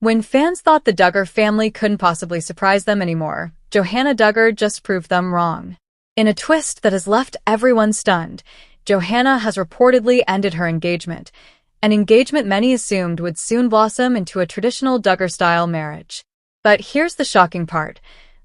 When fans thought the Duggar family couldn't possibly surprise them anymore, Johannah Duggar just proved them wrong. In a twist that has left everyone stunned, Johannah has reportedly ended her engagement, an engagement many assumed would soon blossom into a traditional Duggar-style marriage. But here's the shocking part.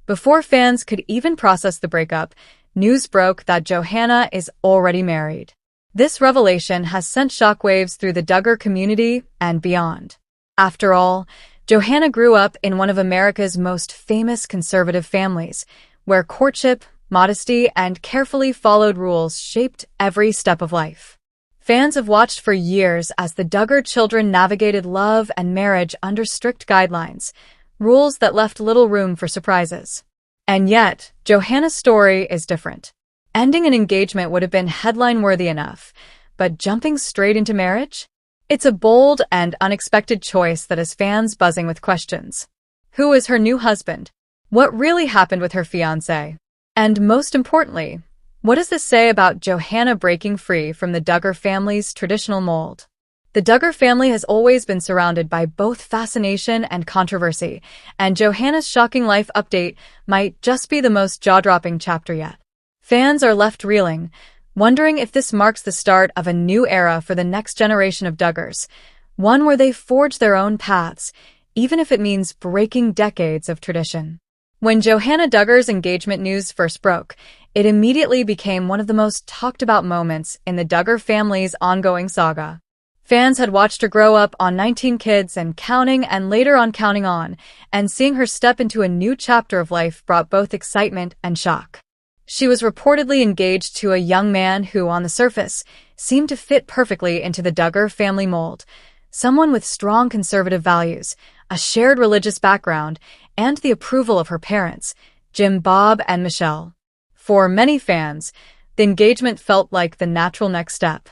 Before fans could even process the breakup, news broke that Johannah is already married. This revelation has sent shockwaves through the Duggar community and beyond. After all, Johannah grew up in one of America's most famous conservative families, where courtship, modesty, and carefully followed rules shaped every step of life. Fans have watched for years as the Duggar children navigated love and marriage under strict guidelines, rules that left little room for surprises. And yet, Johannah's story is different. Ending an engagement would have been headline-worthy enough, but jumping straight into marriage? It's a bold and unexpected choice that has fans buzzing with questions. Who is her new husband? What really happened with her fiancé? And most importantly, what does this say about Johannah breaking free from the Duggar family's traditional mold? The Duggar family has always been surrounded by both fascination and controversy, and Johannah's shocking life update might just be the most jaw-dropping chapter yet. Fans are left reeling, wondering if this marks the start of a new era for the next generation of Duggars, one where they forge their own paths, even if it means breaking decades of tradition. When Johannah Duggar's engagement news first broke, it immediately became one of the most talked-about moments in the Duggar family's ongoing saga. Fans had watched her grow up on 19 kids and later on counting on, and seeing her step into a new chapter of life brought both excitement and shock. She was reportedly engaged to a young man who, on the surface, seemed to fit perfectly into the Duggar family mold, someone with strong conservative values, a shared religious background, and the approval of her parents, Jim, Bob, and Michelle. For many fans, the engagement felt like the natural next step.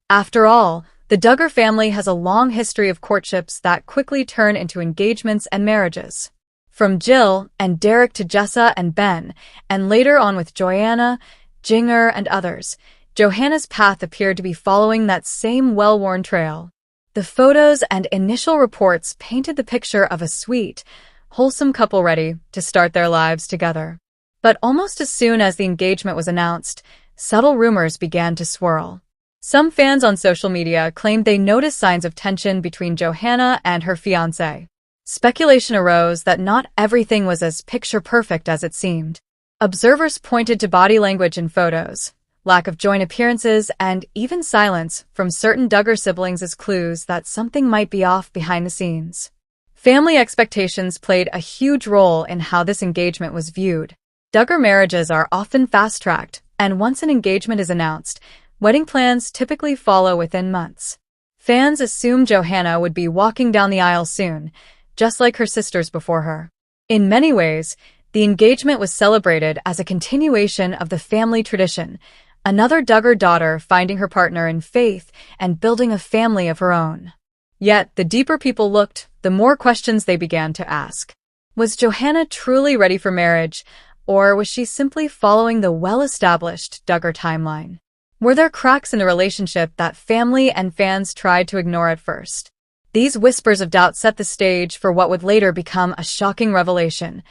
After all, the Duggar family has a long history of courtships that quickly turn into engagements and marriages. From Jill and Derek to Jessa and Ben, and later on with Joanna, Jinger, and others, Johannah's path appeared to be following that same well-worn trail. The photos and initial reports painted the picture of a sweet, wholesome couple ready to start their lives together. But almost as soon as the engagement was announced, subtle rumors began to swirl. Some fans on social media claimed they noticed signs of tension between Johannah and her fiancé. Speculation arose that not everything was as picture-perfect as it seemed. Observers pointed to body language in photos, lack of joint appearances, and even silence from certain Duggar siblings as clues that something might be off behind the scenes. Family expectations played a huge role in how this engagement was viewed. Duggar marriages are often fast-tracked, and once an engagement is announced, wedding plans typically follow within months. Fans assumed Johannah would be walking down the aisle soon, just like her sisters before her. In many ways, the engagement was celebrated as a continuation of the family tradition, another Duggar daughter finding her partner in faith and building a family of her own. Yet, the deeper people looked, the more questions they began to ask. Was Johannah truly ready for marriage, or was she simply following the well-established Duggar timeline? Were there cracks in the relationship that family and fans tried to ignore at first? These whispers of doubt set the stage for what would later become a shocking revelation.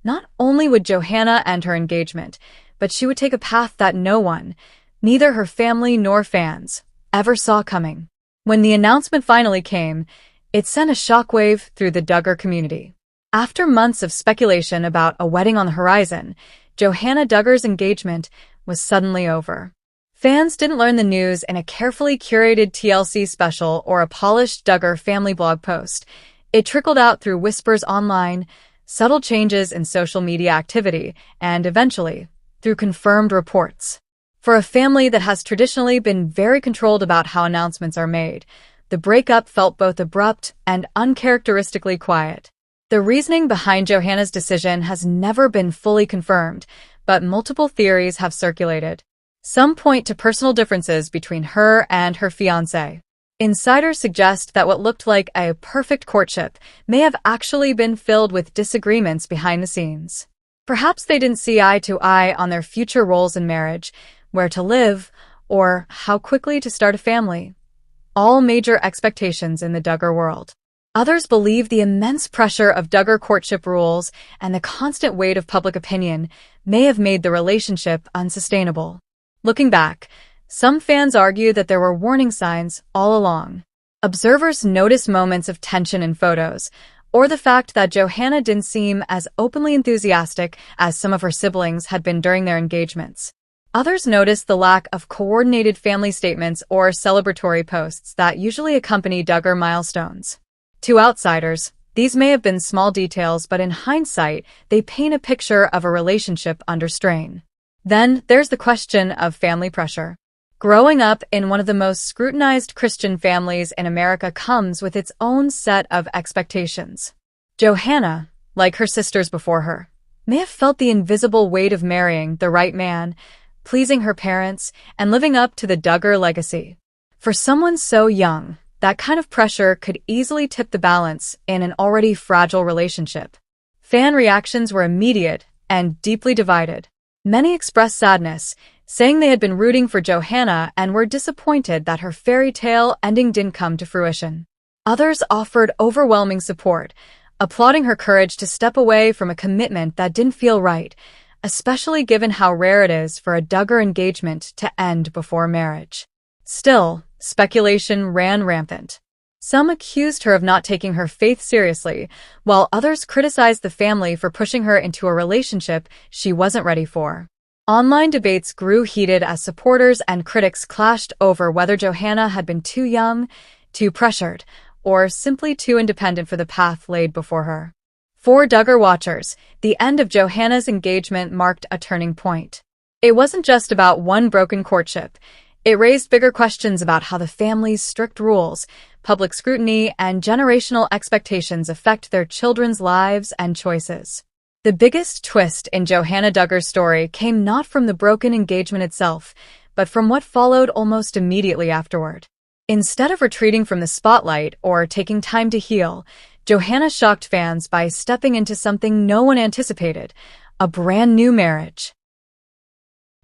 Not only would Johannah end her engagement, but she would take a path that no one, neither her family nor fans, ever saw coming. When the announcement finally came, it sent a shockwave through the Duggar community. After months of speculation about a wedding on the horizon, Johannah Duggar's engagement was suddenly over. Fans didn't learn the news in a carefully curated TLC special or a polished Duggar family blog post. It trickled out through whispers online, subtle changes in social media activity, and eventually, through confirmed reports. For a family that has traditionally been very controlled about how announcements are made, the breakup felt both abrupt and uncharacteristically quiet. The reasoning behind Johannah's decision has never been fully confirmed, but multiple theories have circulated. Some point to personal differences between her and her fiancé. Insiders suggest that what looked like a perfect courtship may have actually been filled with disagreements behind the scenes. Perhaps they didn't see eye to eye on their future roles in marriage, where to live, or how quickly to start a family. All major expectations in the Duggar world. Others believe the immense pressure of Duggar courtship rules and the constant weight of public opinion may have made the relationship unsustainable. Looking back, some fans argue that there were warning signs all along. Observers noticed moments of tension in photos, or the fact that Johannah didn't seem as openly enthusiastic as some of her siblings had been during their engagements. Others noticed the lack of coordinated family statements or celebratory posts that usually accompany Duggar milestones. To outsiders, these may have been small details, but in hindsight, they paint a picture of a relationship under strain. Then, there's the question of family pressure. Growing up in one of the most scrutinized Christian families in America comes with its own set of expectations. Johannah, like her sisters before her, may have felt the invisible weight of marrying the right man, pleasing her parents, and living up to the Duggar legacy. For someone so young, that kind of pressure could easily tip the balance in an already fragile relationship. Fan reactions were immediate and deeply divided. Many expressed sadness, saying they had been rooting for Johannah and were disappointed that her fairy tale ending didn't come to fruition. Others offered overwhelming support, applauding her courage to step away from a commitment that didn't feel right, especially given how rare it is for a Duggar engagement to end before marriage. Still, speculation ran rampant. Some accused her of not taking her faith seriously, while others criticized the family for pushing her into a relationship she wasn't ready for. Online debates grew heated as supporters and critics clashed over whether Johannah had been too young, too pressured, or simply too independent for the path laid before her. For Duggar watchers, the end of Johannah's engagement marked a turning point. It wasn't just about one broken courtship. It raised bigger questions about how the family's strict rules, public scrutiny, and generational expectations affect their children's lives and choices. The biggest twist in Johannah Duggar's story came not from the broken engagement itself, but from what followed almost immediately afterward. Instead of retreating from the spotlight or taking time to heal, Johannah shocked fans by stepping into something no one anticipated, a brand new marriage.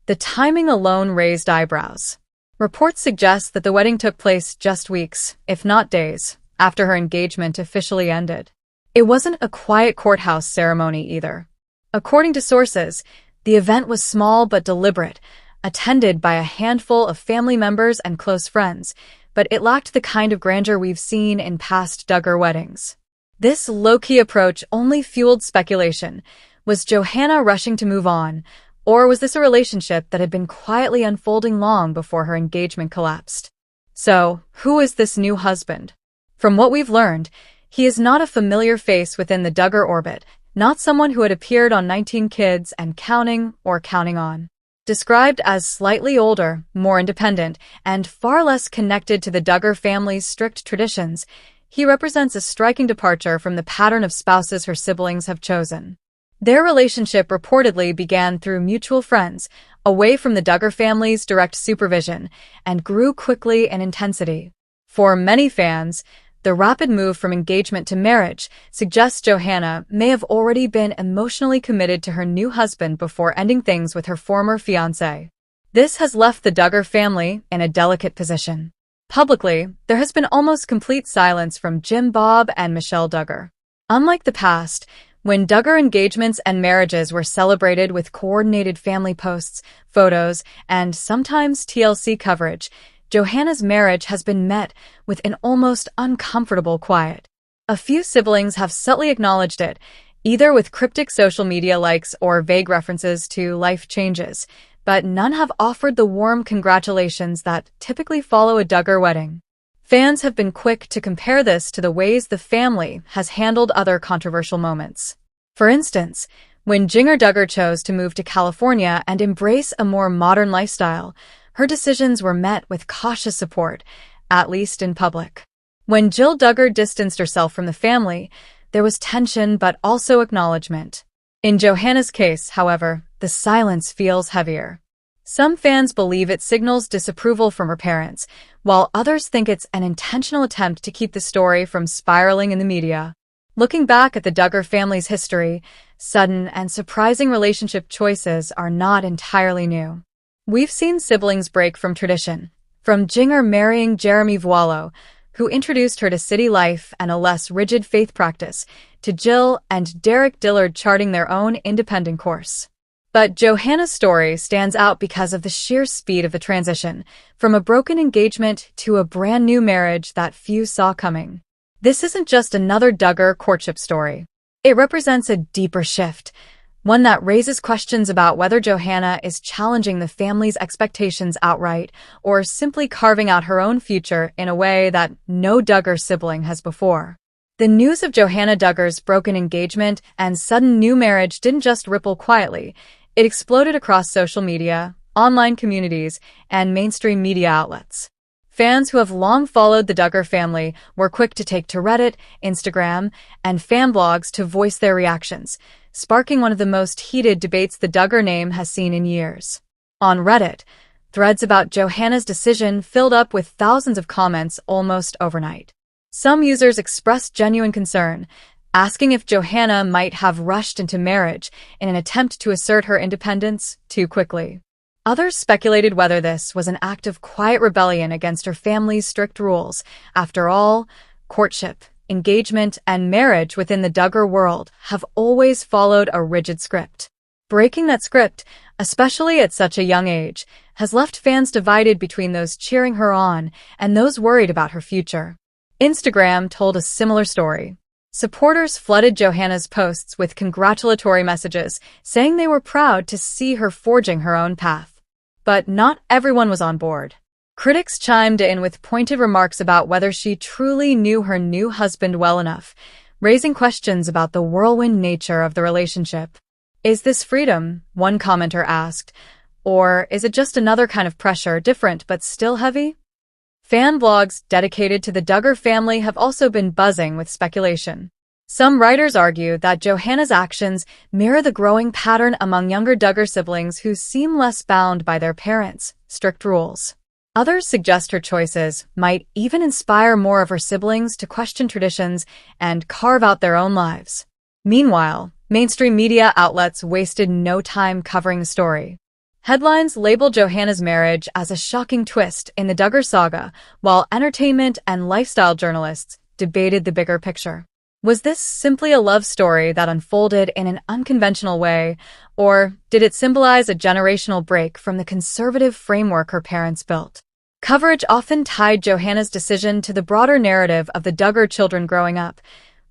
The timing alone raised eyebrows. Reports suggest that the wedding took place just weeks, if not days, after her engagement officially ended. It wasn't a quiet courthouse ceremony either. According to sources, the event was small but deliberate, attended by a handful of family members and close friends, but it lacked the kind of grandeur we've seen in past Duggar weddings. This low-key approach only fueled speculation. Was Johannah rushing to move on? Or was this a relationship that had been quietly unfolding long before her engagement collapsed? So, who is this new husband? From what we've learned, he is not a familiar face within the Duggar orbit, not someone who had appeared on 19 Kids and Counting or Counting On. Described as slightly older, more independent, and far less connected to the Duggar family's strict traditions, he represents a striking departure from the pattern of spouses her siblings have chosen. Their relationship reportedly began through mutual friends, away from the Duggar family's direct supervision, and grew quickly in intensity. For many fans, the rapid move from engagement to marriage suggests Johannah may have already been emotionally committed to her new husband before ending things with her former fiancé. This has left the Duggar family in a delicate position. Publicly, there has been almost complete silence from Jim Bob and Michelle Duggar. Unlike the past, when Duggar engagements and marriages were celebrated with coordinated family posts, photos, and sometimes TLC coverage, Johannah's marriage has been met with an almost uncomfortable quiet. A few siblings have subtly acknowledged it, either with cryptic social media likes or vague references to life changes, but none have offered the warm congratulations that typically follow a Duggar wedding. Fans have been quick to compare this to the ways the family has handled other controversial moments. For instance, when Johannah Duggar chose to move to California and embrace a more modern lifestyle, her decisions were met with cautious support, at least in public. When Jill Duggar distanced herself from the family, there was tension but also acknowledgement. In Johannah's case, however, the silence feels heavier. Some fans believe it signals disapproval from her parents, while others think it's an intentional attempt to keep the story from spiraling in the media. Looking back at the Duggar family's history, sudden and surprising relationship choices are not entirely new. We've seen siblings break from tradition, from Johannah marrying Jeremy Voileau, who introduced her to city life and a less rigid faith practice, to Jill and Derek Dillard charting their own independent course. But Johannah's story stands out because of the sheer speed of the transition, from a broken engagement to a brand new marriage that few saw coming. This isn't just another Duggar courtship story. It represents a deeper shift, one that raises questions about whether Johannah is challenging the family's expectations outright or simply carving out her own future in a way that no Duggar sibling has before. The news of Johannah Duggar's broken engagement and sudden new marriage didn't just ripple quietly. It exploded across social media, online communities, and mainstream media outlets. Fans who have long followed the Duggar family were quick to take to Reddit, Instagram, and fan blogs to voice their reactions, sparking one of the most heated debates the Duggar name has seen in years. On Reddit, threads about Johannah's decision filled up with thousands of comments almost overnight. Some users expressed genuine concern, asking if Johannah might have rushed into marriage in an attempt to assert her independence too quickly. Others speculated whether this was an act of quiet rebellion against her family's strict rules. After all, courtship, engagement, and marriage within the Duggar world have always followed a rigid script. Breaking that script, especially at such a young age, has left fans divided between those cheering her on and those worried about her future. Instagram told a similar story. Supporters flooded Johannah's posts with congratulatory messages, saying they were proud to see her forging her own path. But not everyone was on board. Critics chimed in with pointed remarks about whether she truly knew her new husband well enough, raising questions about the whirlwind nature of the relationship. Is this freedom? One commenter asked. Or is it just another kind of pressure, different but still heavy? Fan blogs dedicated to the Duggar family have also been buzzing with speculation. Some writers argue that Johannah's actions mirror the growing pattern among younger Duggar siblings who seem less bound by their parents' strict rules. Others suggest her choices might even inspire more of her siblings to question traditions and carve out their own lives. Meanwhile, mainstream media outlets wasted no time covering the story. Headlines labeled Johannah's marriage as a shocking twist in the Duggar saga, while entertainment and lifestyle journalists debated the bigger picture. Was this simply a love story that unfolded in an unconventional way, or did it symbolize a generational break from the conservative framework her parents built? Coverage often tied Johannah's decision to the broader narrative of the Duggar children growing up,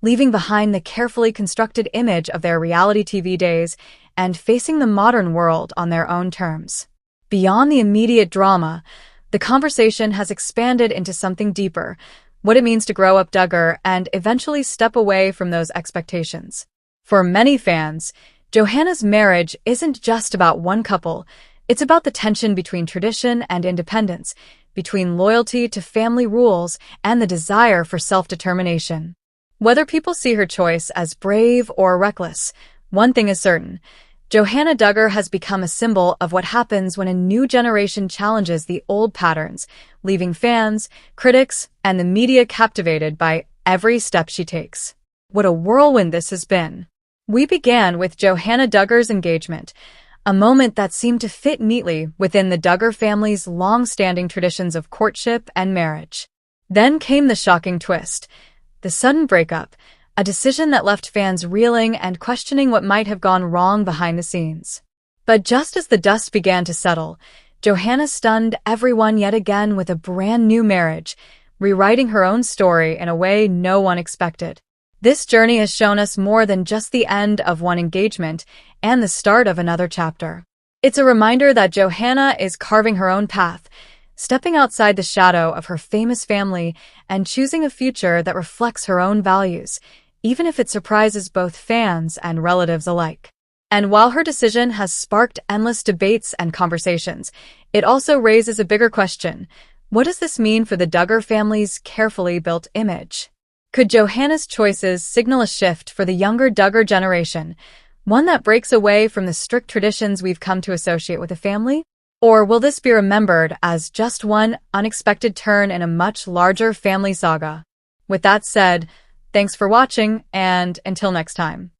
leaving behind the carefully constructed image of their reality TV days and facing the modern world on their own terms. Beyond the immediate drama, the conversation has expanded into something deeper, what it means to grow up Duggar and eventually step away from those expectations. For many fans, Johannah's marriage isn't just about one couple, it's about the tension between tradition and independence, between loyalty to family rules and the desire for self-determination. Whether people see her choice as brave or reckless, one thing is certain: Johannah Duggar has become a symbol of what happens when a new generation challenges the old patterns, leaving fans, critics, and the media captivated by every step she takes. What a whirlwind this has been. We began with Johannah Duggar's engagement, a moment that seemed to fit neatly within the Duggar family's long-standing traditions of courtship and marriage. Then came the shocking twist, the sudden breakup, a decision that left fans reeling and questioning what might have gone wrong behind the scenes. But just as the dust began to settle, Johannah stunned everyone yet again with a brand new marriage, rewriting her own story in a way no one expected. This journey has shown us more than just the end of one engagement and the start of another chapter. It's a reminder that Johannah is carving her own path, stepping outside the shadow of her famous family and choosing a future that reflects her own values, even if it surprises both fans and relatives alike. And while her decision has sparked endless debates and conversations, it also raises a bigger question. What does this mean for the Duggar family's carefully built image? Could Johannah's choices signal a shift for the younger Duggar generation, one that breaks away from the strict traditions we've come to associate with a family? Or will this be remembered as just one unexpected turn in a much larger family saga? With that said, thanks for watching, and until next time.